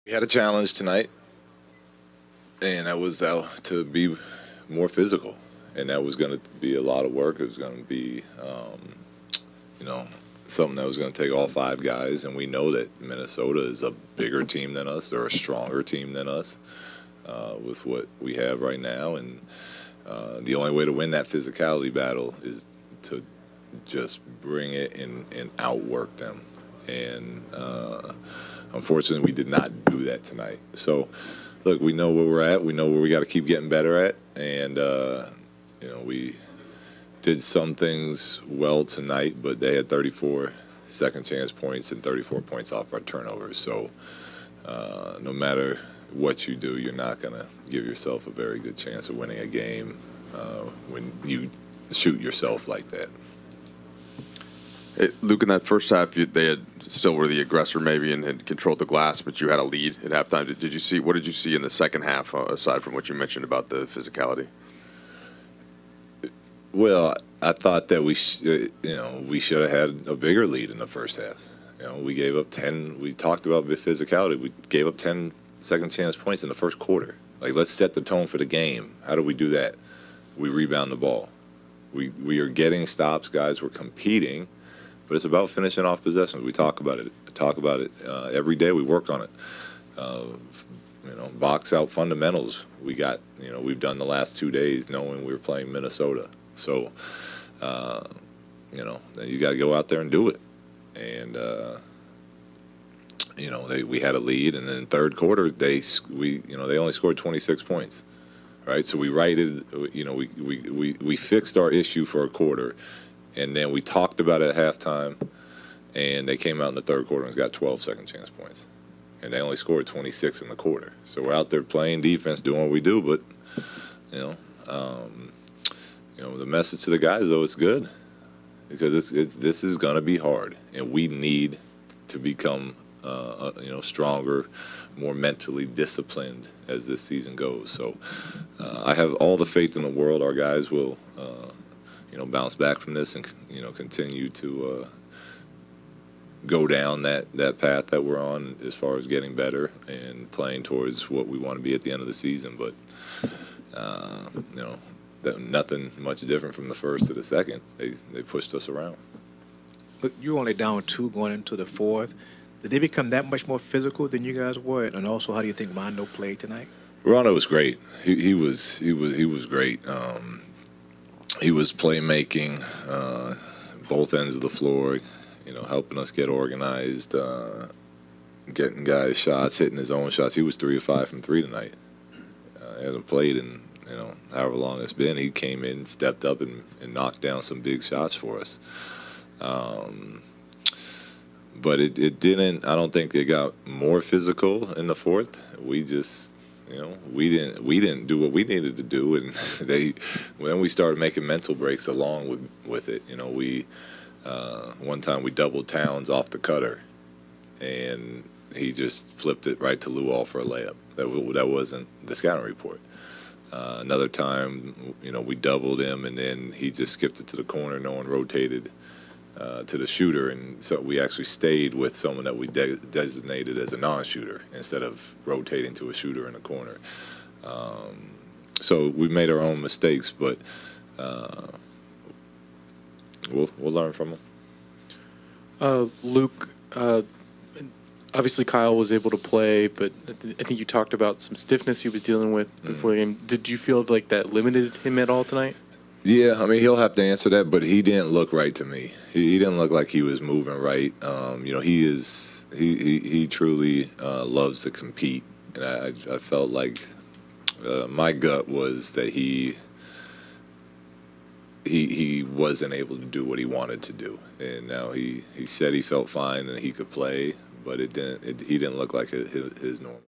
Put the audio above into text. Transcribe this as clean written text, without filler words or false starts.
We had a challenge tonight, and that was to be more physical, and that was going to be a lot of work. It was going to be, you know, something that was going to take all five guys, and we know that Minnesota is a bigger team than us. They're a stronger team than us with what we have right now, and the only way to win that physicality battle is to just bring it and outwork them. And unfortunately, we did not do that tonight. So, look, we know where we're at. We know where we got to keep getting better at. And, we did some things well tonight, but they had 34 second chance points and 34 points off our turnovers. So, no matter what you do, you're not going to give yourself a very good chance of winning a game when you shoot yourself like that. Hey, Luke, in that first half, they had still were the aggressor maybe and had controlled the glass, but you had a lead at halftime. What did you see in the second half aside from what you mentioned about the physicality? Well, I thought that we should have had a bigger lead in the first half. We gave up 10. We talked about physicality. We gave up 10 second chance points in the first quarter. Like, let's set the tone for the game. How do we do that? We rebound the ball. We are getting stops, guys. We're competing, but it's about finishing off possessions. We talk about it. Every day. We work on it. Box out fundamentals. We've done the last 2 days knowing we were playing Minnesota. So, then you got to go out there and do it. And we had a lead, and then third quarter they only scored 26 points. Right, so we we fixed our issue for a quarter, and then we talked about it at halftime, and they came out in the third quarter and got 12 second chance points, and they only scored 26 in the quarter. So we're out there playing defense, doing what we do, but the message to the guys though, it's good because this is gonna be hard, and we need to become stronger, more mentally disciplined as this season goes. So I have all the faith in the world our guys will, bounce back from this and, continue to go down that path that we're on as far as getting better and playing towards what we want to be at the end of the season. But, nothing much different from the first to the second. They pushed us around. Look, you were only down 2 going into the fourth. Did they become that much more physical than you guys were? And also, how do you think Rondo played tonight? Rondo was great. He was great. He was playmaking both ends of the floor. Helping us get organized, getting guys shots, hitting his own shots. He was 3 of 5 from 3 tonight. He hasn't played in however long it's been. He came in, stepped up, and knocked down some big shots for us. But it didn't. I don't think it got more physical in the fourth. We just, we didn't do what we needed to do, and when we started making mental breaks along with it. We one time we doubled Towns off the cutter, and he just flipped it right to Luol for a layup. That wasn't the scouting report. Another time, we doubled him, and then he just skipped it to the corner. No one rotated to the shooter, and so we actually stayed with someone that we designated as a non-shooter instead of rotating to a shooter in the corner. So we made our own mistakes, but we'll learn from them. Luke, obviously Kyle was able to play, but I think you talked about some stiffness he was dealing with before the game. Did you feel like that limited him at all tonight? Yeah, I mean, he'll have to answer that, but he didn't look right to me. He didn't look like he was moving right. He truly loves to compete, and I felt like my gut was that he wasn't able to do what he wanted to do, and now he said he felt fine and he could play, but he didn't look like his normal.